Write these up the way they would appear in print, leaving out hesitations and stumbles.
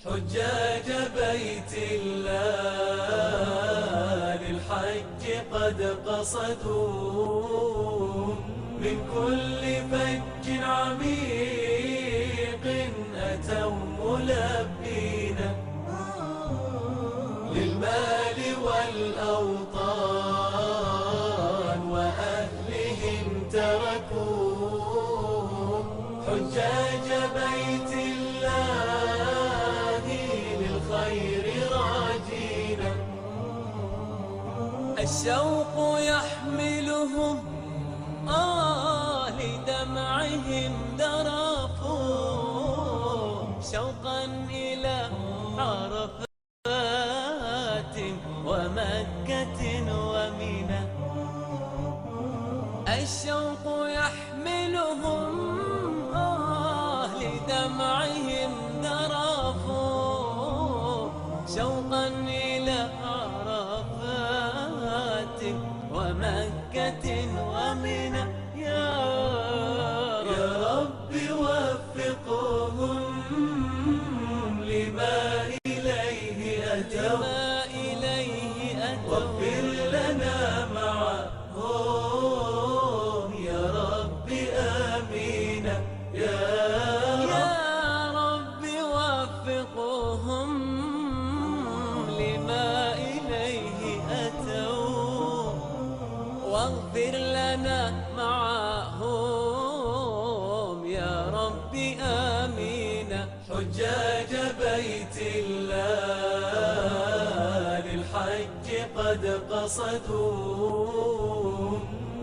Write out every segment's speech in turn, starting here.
حجاج بيت الله للحج قد قصدوا من كل فج عميق أتوا ملبين للمال والأوطان وأهلهم تركوا حجاج بيت الله للخير راجين. الشوق يحملهم لدمعهم ذرفوا شوقا إلى عرفات ومكة ومنى. الشوق يحملهم لدمعهم ذرفوا شوقا إلى عرفات ومكة ومنى. يا رب وفقهم لما إليه أتوا واغفر لنا معهم يا رب آمين. يا رب وفقهم لما إليه أتوا واغفر لنا معهم يا رب آمين. حجاج بيت الله للحج قد قصدوا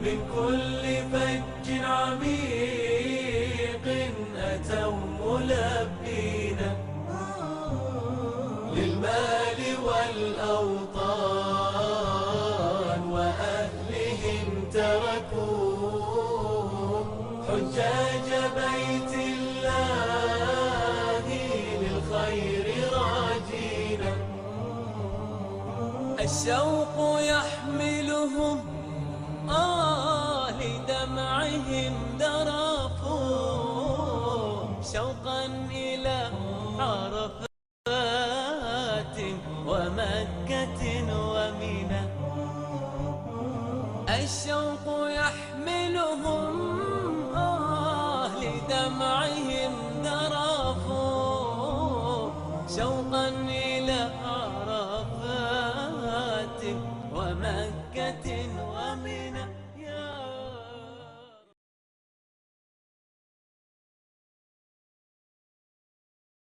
من كل فج عميق أتوا ملبين للمال والأوطان وأهلهم تركوا حجاج بيت الله للخير راجين. الشوق يحملهم لدمعهم ذرفوا شوقا إلى عرفات ومكة ومنى. الشوق يحملهم لدمعهم ذرفوا شوقا إلى عرفات ومكة ومنى.